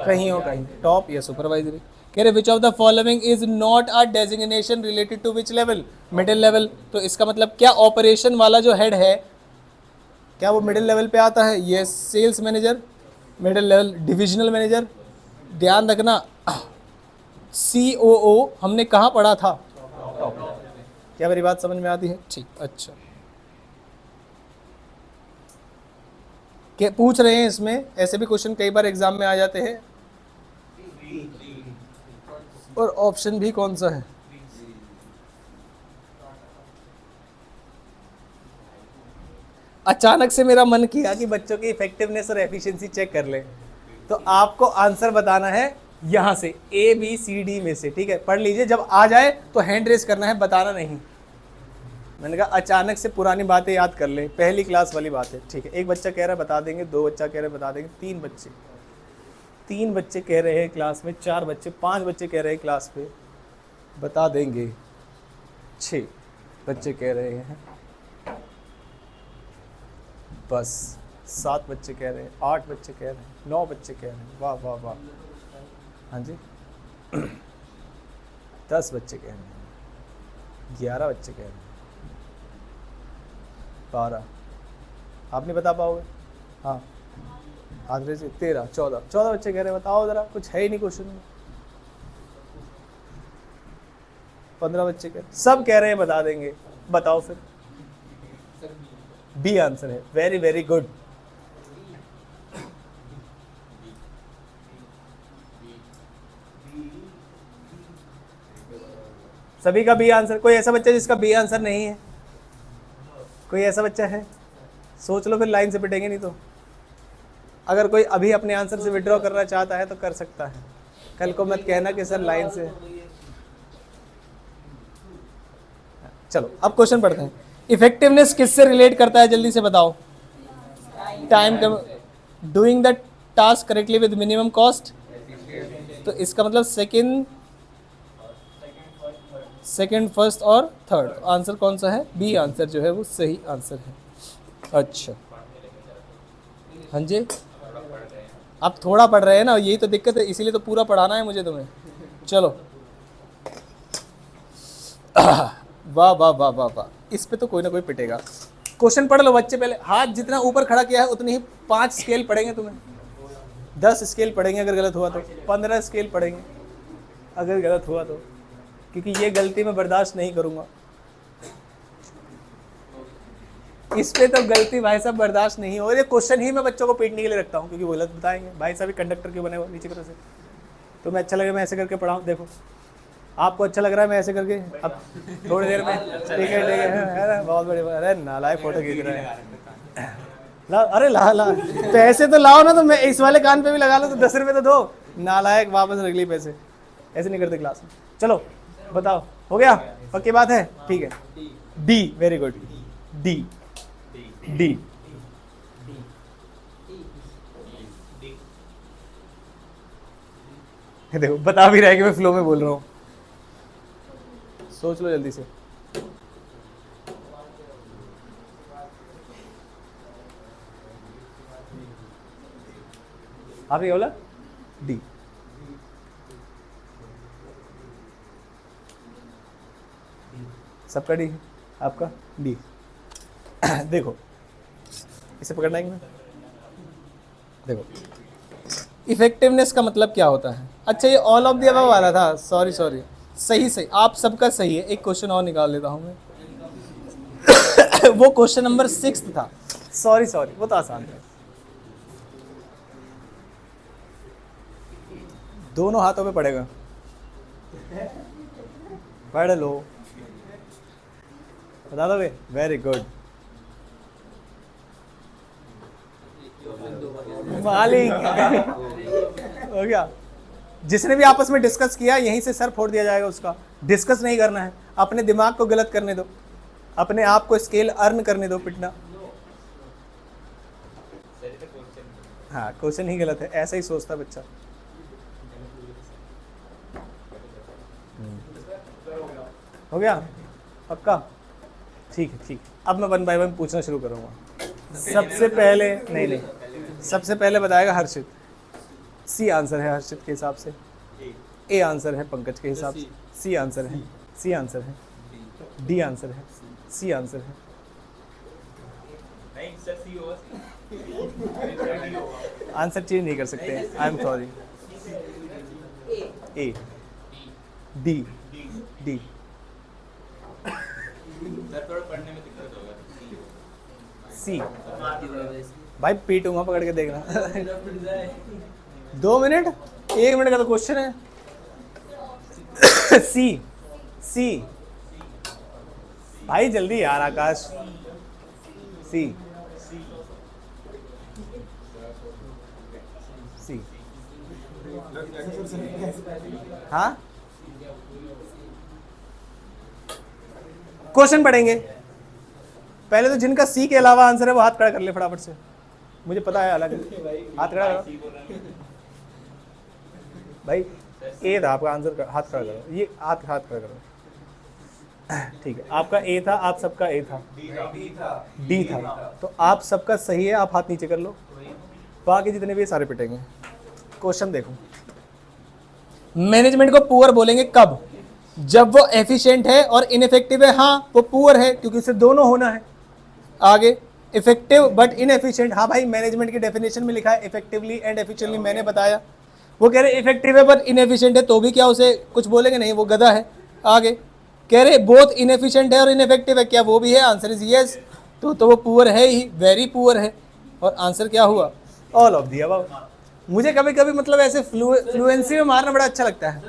कहीं हो कहीं, टॉप या सुपरवाइजरी। कह रहे which of the following is not a designation related to which level, middle level. तो इसका मतलब क्या ऑपरेशन वाला जो हेड है क्या वो मिडिल लेवल पे आता है? ये sales manager middle level, divisional manager. ध्यान रखना COO हमने कहाँ पढ़ा था? टॉप। क्या मेरी बात समझ में आती है? ठीक। अच्छा क्या पूछ रहे हैं इसमें? ऐसे भी क्वेश्चन कई बार एग्जाम में आ जाते हैं। और ऑप्शन भी कौन सा है? अचानक से मेरा मन किया कि बच्चों की इफेक्टिवनेस और एफिशिएंसी चेक कर ले, तो आपको आंसर बताना है यहां से ABCD में से। ठीक है, पढ़ लीजिए, जब आ जाए तो हैंड रेस करना है, बताना नहीं। मैंने कहा अचानक से पुरानी बातें याद कर ले, पहली क्लास वाली बात है। ठीक है, एक बच्चा कह रहा है बता देंगे, 2 बच्चा कह रहे हैं बता देंगे, 3 बच्चे कह रहे हैं क्लास में, 4 बच्चे, 5 बच्चे कह रहे हैं क्लास पे बता देंगे, 6 बच्चे कह रहे हैं बस, 7 बच्चे कह रहे हैं, 8 बच्चे कह रहे हैं, 9 बच्चे कह रहे हैं। वाह वाह वाह। हाँ जी 10 बच्चे कह रहे हैं, 11 बच्चे कह रहे हैं, 12। आप नहीं बता पाओगे? हाँ आधे से 13, 14 बच्चे कह रहे हैं। बताओ जरा, कुछ है ही नहीं क्वेश्चन में। 15 बच्चे कह रहे हैं, सब कह रहे हैं बता देंगे। बताओ फिर। बी आंसर है। Very very good. सभी का बी आंसर। कोई ऐसा बच्चा जिसका बी आंसर नहीं है? कोई ऐसा बच्चा है? सोच लो, फिर लाइन से पिटेंगे नहीं तो। अगर कोई अभी अपने आंसर से विड्रॉ करना चाहता है तो कर सकता है, कल को मत कहना कि सर लाइन से। चलो अब क्वेश्चन पढ़ते हैं। इफेक्टिवनेस किससे रिलेट करता है, जल्दी से बताओ। Time, doing the task correctly with minimum cost. तो इसका मतलब सेकंड, फर्स्ट और थर्ड। आंसर कौन सा है? बी आंसर जो है वो सही आंसर है। अच्छा हाँ जी, आप थोड़ा पढ़ रहे हैं ना, यही तो दिक्कत है, इसीलिए तो पूरा पढ़ाना है मुझे तुम्हें। चलो वाह वाह वाह वाह वाह, इस पे तो कोई ना कोई पिटेगा। क्वेश्चन पढ़ लो बच्चे, पहले हाथ जितना ऊपर खड़ा किया है उतनी ही 5 स्केल पढ़ेंगे तुम्हें, 10 स्केल पढ़ेंगे अगर गलत हुआ तो, 15 स्केल पढ़ेंगे अगर गलत हुआ तो, क्योंकि ये गलती मैं बर्दाश्त नहीं करूँगा। इस पे तो गलती भाई साहब बर्दाश्त नहीं हो। ये क्वेश्चन ही मैं बच्चों को पीटने के लिए रखता हूँ, क्योंकि वो गलत बताएंगे। भाई साहब कंडक्टर क्यों बने हो नीचे की तरफ से, तो मैं अच्छा लगे मैं ऐसे करके पढ़ाऊँ। देखो आपको अच्छा लग रहा है मैं ऐसे करके, अब थोड़ी देर में ठीक है ना, बहुत बढ़िया। अरे नालायक फोटो खींच रहा है, ला अरे ला पैसे तो लाओ ना, तो मैं इस वाले कान पे भी लगा लो तो 10 रुपये तो दो। नालायक वापस रख ली पैसे, ऐसे नहीं करते क्लास में। चलो बताओ, हो गया, पक्की बात है, ठीक है। D, very good, D D देखो बता भी रहा है कि मैं फ्लो में बोल रहा हूँ, सोच लो जल्दी से। आपने क्या बोला? डी। सबका डी, आपका डी। देखो इसे पकड़ना है, देखो इफेक्टिवनेस का मतलब क्या होता है। अच्छा ये ऑल ऑफ द अबव वाला था, सॉरी सही आप सबका सही है। एक क्वेश्चन और निकाल लेता हूँ मैं। वो क्वेश्चन नंबर 6 था, सॉरी वो तो आसान था। दोनों हाथों पे पड़ेगा, पढ़ लो, बता दोगे? वेरी गुड, मालिक हो गया। जिसने भी आपस में डिस्कस किया यहीं से सर फोड़ दिया जाएगा उसका। डिस्कस नहीं करना है, अपने दिमाग को गलत करने दो, अपने आप को स्केल अर्न करने दो, पिटना। हाँ क्वेश्चन ही गलत है, ऐसा ही सोचता बच्चा। हो गया पक्का? ठीक है। अब मैं 1 बाय 1 पूछना शुरू करूँगा। सबसे पहले नहीं सबसे पहले बताएगा हर्षित। सी आंसर है हर्षित के हिसाब से, ए आंसर है पंकज के हिसाब से, सी आंसर है, डी आंसर है, सी आंसर है। आंसर चेंज नहीं कर सकते, I am sorry. A, D C. भाई पीटूंगा पकड़ के, देखना। 2 मिनट, 1 मिनट का तो क्वेश्चन है। सी भाई जल्दी यार आकाश, सी हाँ क्वेश्चन पढ़ेंगे पहले तो। जिनका सी के अलावा आंसर है वो हाथ खड़ा कर ले फटाफट से, मुझे पता है अलग। हाथ खड़ा करो भाई, ए था आपका आंसर, हाथ खड़ा करो, ये हाथ खड़ा करो। ठीक है, आपका ए था, आप सबका ए था, डी था, तो आप सबका सही है। आप हाथ नीचे कर लो, बाकी जितने भी सारे पिटेंगे। क्वेश्चन देखो, मैनेजमेंट को पुअर बोलेंगे कब? जब वो एफिशिएंट है और इनइफेक्टिव है। हाँ वो पुअर है क्योंकि उसे दोनों होना है। आगे इफेक्टिव बट इनएफिशिएंट। हाँ भाई मैनेजमेंट की डेफिनेशन में लिखा है इफेक्टिवली एंड एफिशिएंटली, मैंने बताया। वो कह रहे इफेक्टिव है बट इनएफिशिएंट है, तो भी क्या उसे कुछ बोलेंगे? नहीं, वो गधा है। आगे कह रहे बोथ इनएफिशिएंट है और इनइफेक्टिव है, क्या वो भी है? आंसर इज यस, तो वो पुअर है ही, वेरी पुअर है। और आंसर क्या हुआ? All of the above. मुझे कभी कभी मतलब ऐसे फ्लुएंसी में मारना बड़ा अच्छा लगता है।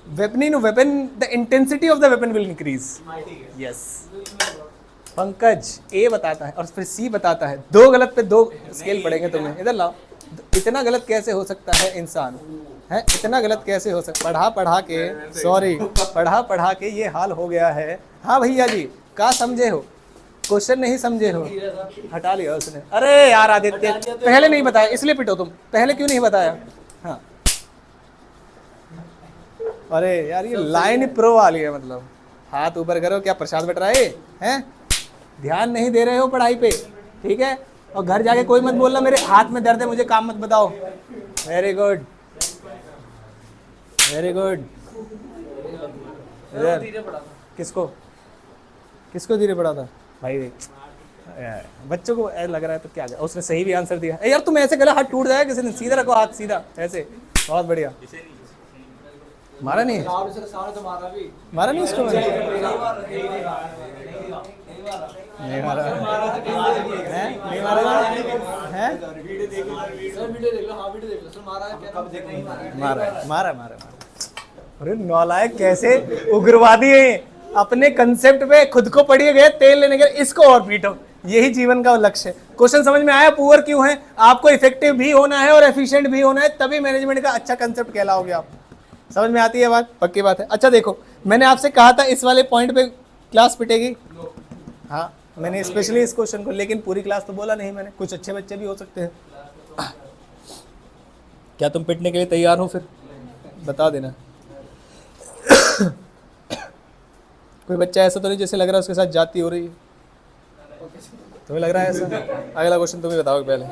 Weapon, the intensity of the weapon will increase. Yes Pankaj ए बताता है और फिर सी बताता है। 2 गलत पे 2 स्केल पड़ेंगे तुम्हें। इधर लाओ, इतना गलत कैसे हो सकता है इंसान, है इतना गलत कैसे हो सकता? पढ़ा के ये हाल हो गया है। हाँ भैया जी, क्या समझे हो? क्वेश्चन नहीं समझे हो? हटा लिया उसने। अरे यार आदित्य, पहले नहीं बताया इसलिए पिटो तुम। पहले क्यों नहीं बताया? हाँ अरे यार ये लाइन प्रो वाली है, मतलब हाथ ऊपर करो। क्या प्रसाद बट रहा है? ध्यान नहीं दे रहे हो पढ़ाई पे, ठीक है? और घर जाके कोई मत बोलना मेरे हाथ में दर्द है मुझे काम मत बताओ। Very good. किसको धीरे पड़ा था भाई? बच्चों को ऐसा लग रहा है तो क्या उसने सही भी आंसर दिया। यार तुम ऐसे गला हाथ टूट जाएगा किसी ने, सीधा रखो हाथ सीधा ऐसे, बहुत बढ़िया। मारा नहीं मारा नहीं इसको नहीं मारा है, नहीं मारा है, मारा मारा मारा। अरे नालायक कैसे उग्रवादी है, अपने कंसेप्ट पे खुद को पढ़िए गए, तेल लेने के इसको और पीटो, यही जीवन का लक्ष्य है। क्वेश्चन समझ में आया पुअर क्यों है? आपको इफेक्टिव भी होना है और एफिशिएंट भी होना है, तभी मैनेजमेंट का अच्छा कंसेप्ट कहलाओगे आप। समझ में आती है बात? पक्की बात है। अच्छा देखो, मैंने आपसे कहा था इस वाले पॉइंट पे क्लास पिटेगी। हाँ मैंने स्पेशली इस क्वेश्चन को, लेकिन पूरी क्लास तो बोला नहीं मैंने, कुछ अच्छे बच्चे भी हो सकते हैं। क्या तुम पिटने के लिए तैयार हो? फिर बता देना। कोई बच्चा ऐसा तो नहीं जैसे लग रहा है उसके साथ जाती हो रही है? तुम्हें लग रहा है ऐसा? अगला क्वेश्चन तुम ही बताओगे पहले।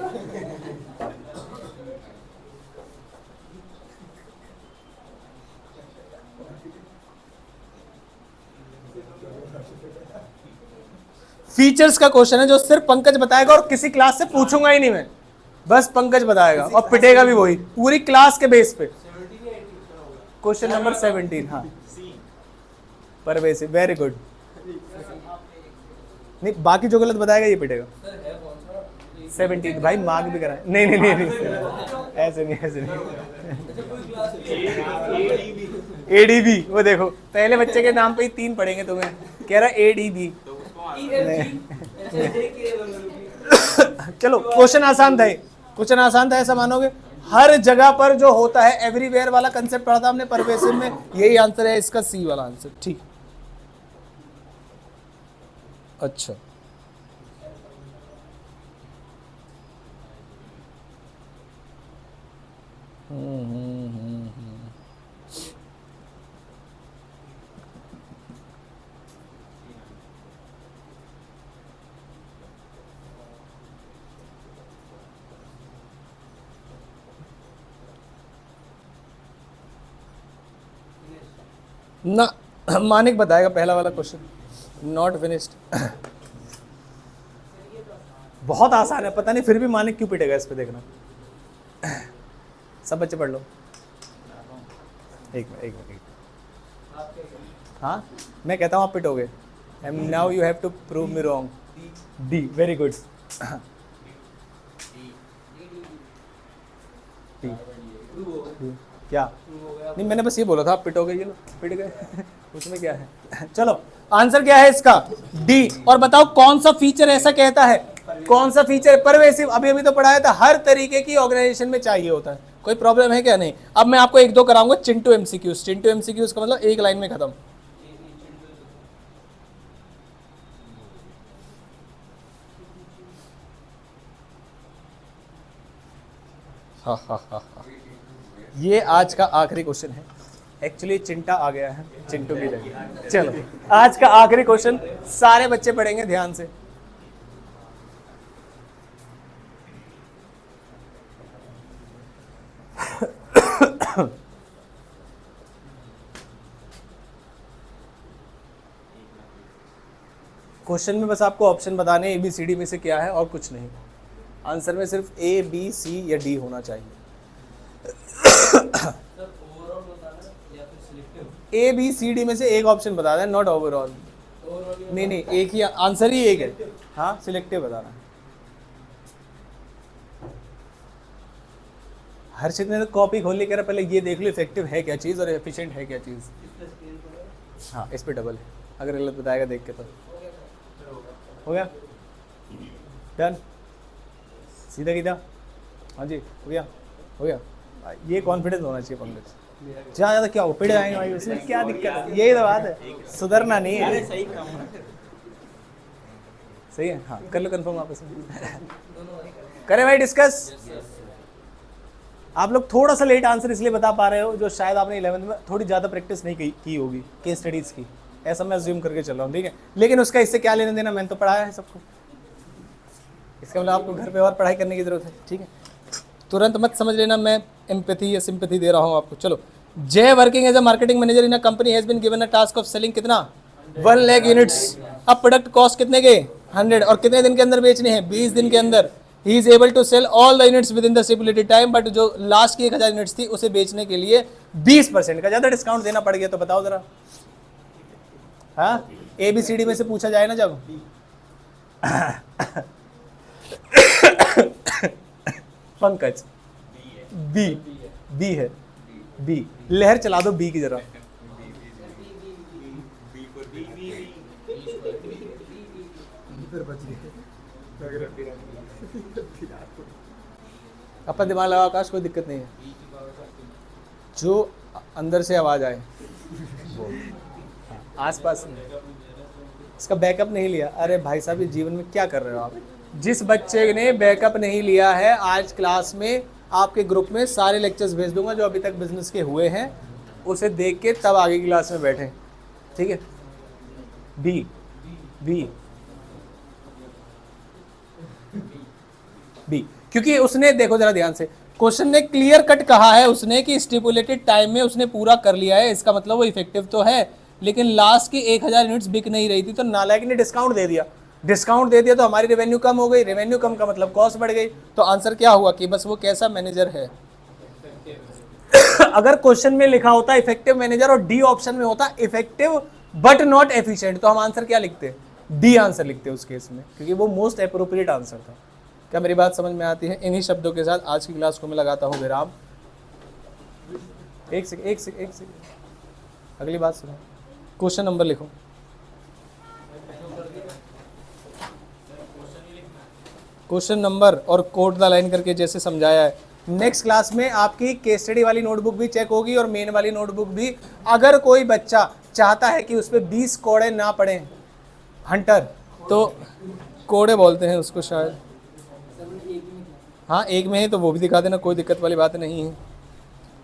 फीचर्स का क्वेश्चन है जो सिर्फ पंकज बताएगा और किसी क्लास से पूछूंगा ही नहीं मैं, बस पंकज बताएगा और पिटेगा भी वही पूरी क्लास के बेस पे। Question number 17। हाँ परवेसिव, वेरी गुड। नहीं बाकी जो गलत बताएगा ये पिटेगा। 17 भाई मार्क भी करा। नहीं नहीं नहीं, नहीं। ऐसे नहीं ऐसे नहीं। एडीबी, वो देखो पहले बच्चे के नाम पे ही 3 पढ़ेंगे तुम्हें, कह रहा एडीबी। चलो क्वेश्चन आसान था, क्वेश्चन आसान था ऐसा मानोगे? हर जगह पर जो होता है एवरीवेयर वाला कंसेप्ट पढ़ा था हमने परवेसिव में, यही आंसर है इसका, सी वाला आंसर। ठीक अच्छा ना, मानिक बताएगा पहला वाला क्वेश्चन, नॉट फिनिश्ड। बहुत आसान है, पता नहीं फिर भी मानिक क्यों पिटेगा इस पे, देखना। सब बच्चे पढ़ लो। एक मिनट। हाँ मैं कहता हूँ आप पिटोगे। And now you have to prove me wrong. D, very good. क्या नहीं, मैंने बस ये बोला था आप पिटोगे, ये लो पिट गए। उसमें क्या है? चलो आंसर क्या है इसका? डी। और बताओ कौन सा फीचर ऐसा कहता है, कौन सा फीचर परवेसिव? अभी तो पढ़ाया था, हर तरीके की ऑर्गेनाइजेशन में चाहिए होता है। कोई प्रॉब्लम है क्या? नहीं। अब मैं आपको 1-2 कराऊंगा चिंटू एमसीक्यूज। चिंटू एमसीक्यूज का मतलब एक लाइन में खत्म। हाँ ये आज का आखिरी क्वेश्चन है। एक्चुअली चिंटा आ गया है चिंटू की जगह। चलो आज का आखिरी क्वेश्चन सारे बच्चे पढ़ेंगे ध्यान से। क्वेश्चन में बस आपको ऑप्शन बताने ABCD में से क्या है और कुछ नहीं। आंसर में सिर्फ A, B, C या D होना चाहिए। ABCD में से एक ऑप्शन बता दें, नॉट ओवरऑल। नहीं एक ही आंसर ही एक है। हाँ सिलेक्टिव बताना है। हर्षित ने तो कॉपी खोल ली, कह रहा पहले ये देख लो इफेक्टिव है क्या चीज़ और एफिशिएंट है क्या चीज़। हाँ इस पे डबल है, अगर गलत बताएगा देख के तो। हो गया डन, सीधा सीधा। हाँ जी हो गया। ये कॉन्फिडेंस होना चाहिए पंकज। ज़्यादा क्या हो पिट जाएंगे भाई, उसमें क्या दिक्कत है? यही तो बात है, सुधरना नहीं है। सही है। हाँ कर लो कंफर्म आपस में। करें भाई डिस्कस। आप लोग थोड़ा सा लेट आंसर इसलिए बता पा रहे हो जो शायद आपने 11th में थोड़ी ज़्यादा प्रैक्टिस नहीं की होगी केस स्टडीज़ की, ऐसा मैं अज्यूम करके चल रहा हूँ, ठीक है। लेकिन उसका इससे क्या लेना देना, मैंने तो पढ़ाया है सबको। इसका मतलब आपको घर पे और पढ़ाई करने की ज़रूरत है, ठीक है। तुरंत मत समझ लेना मैं एम्पैथी या सिंपैथी दे रहा हूँ आपको। चलो, Jay working as a marketing manager in a company has been given a task of selling कितना 1 लाख यूनिट्स। अब प्रोडक्ट कॉस्ट कितने के 100 और कितने दिन के अंदर बेचने हैं? 20 दिन के अंदर। He is able to sell all the units within the stipulated time, but जो लास्ट की 1000 यूनिट्स थी उसे बेचने के लिए 20% का ज्यादा डिस्काउंट देना पड़ गया। तो बताओ जरा, हाँ ABCD में से पूछा जाए ना जब पंकज बी है, बी लहर चला दो बी की जरा। अपना दिमाग लगा आकाश, कोई दिक्कत नहीं है, जो अंदर से आवाज आए आसपास नहीं। इसका बैकअप नहीं लिया। अरे भाई साहब, ये जीवन में क्या कर रहे हो आप? जिस बच्चे ने बैकअप नहीं लिया है, आज क्लास में आपके ग्रुप में सारे लेक्चर्स भेज दूंगा जो अभी तक बिजनेस के हुए हैं, उसे देख के तब आगे की क्लास में बैठे, ठीक है? बी बी बी, क्योंकि उसने, देखो जरा ध्यान से, क्वेश्चन ने क्लियर कट कहा है उसने कि स्टिपुलेटेड टाइम में उसने पूरा कर लिया है, इसका मतलब वो इफेक्टिव तो है, लेकिन लास्ट की 1000 यूनिट्स बिक नहीं रही थी, तो नालायक ने डिस्काउंट दे दिया। डिस्काउंट दे दिया तो हमारी रेवेन्यू कम हो गई, रेवेन्यू कम का मतलब कॉस्ट बढ़ गई। तो आंसर क्या हुआ कि बस वो कैसा मैनेजर है। अगर क्वेश्चन में लिखा होता इफेक्टिव मैनेजर और डी ऑप्शन में होता इफेक्टिव बट नॉट एफिशिएंट, तो हम आंसर क्या लिखते? डी आंसर लिखते उस केस में, क्योंकि वो मोस्ट अप्रोप्रिएट आंसर था। क्या मेरी बात समझ में आती है? इन्हीं शब्दों के साथ आज की क्लास को मैं लगाता हूँ विराम। एक सेकंड, अगली बात सुनो, क्वेश्चन नंबर लिखो। क्वेश्चन नंबर और कोड द लाइन करके जैसे समझाया है। नेक्स्ट क्लास में आपकी केस स्टडी वाली नोटबुक भी चेक होगी और मेन वाली नोटबुक भी। अगर कोई बच्चा चाहता है कि उस पर 20 कोड़े ना पड़े, हंटर, तो कोड़े बोलते हैं उसको शायद, हाँ एक में है तो वो भी दिखा देना, कोई दिक्कत वाली बात नहीं है।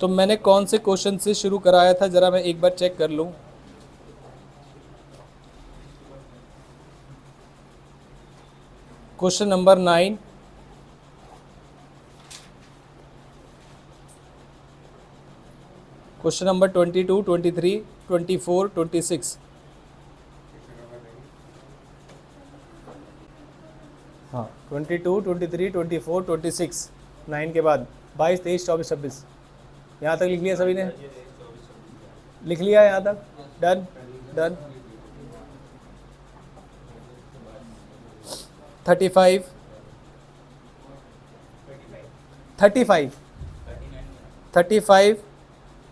तो मैंने कौन से क्वेश्चन से शुरू कराया था, जरा मैं एक बार चेक कर लूँ। क्वेश्चन नंबर 9, क्वेश्चन नंबर 22, 23, 24, 26, हाँ 22, 23, 24, 26, 9 के बाद 22, 23, 24, 26, यहाँ तक लिख लिया सभी ने? लिख लिया यहाँ तक? Done done. 35, 35, 35,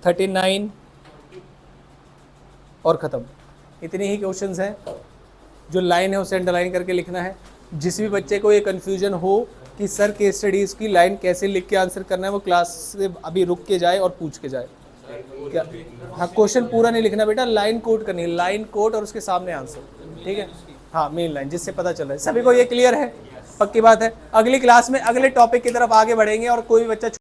39 और ख़त्म। इतनी ही क्वेश्चंस हैं। जो लाइन है उसे अंडरलाइन करके लिखना है। जिस भी बच्चे को ये कन्फ्यूजन हो कि सर केस स्टडीज़ की लाइन कैसे लिख के आंसर करना है, वो क्लास से अभी रुक के जाए और पूछ के जाए। क्या? हाँ, क्वेश्चन पूरा नहीं लिखना बेटा, लाइन कोट करनी है, लाइन कोट और उसके सामने आंसर, ठीक है? हाँ मेन लाइन, जिससे पता चल रहा है। सभी को ये क्लियर है? पक्की बात है। अगली क्लास में अगले टॉपिक की तरफ आगे बढ़ेंगे और कोई भी बच्चा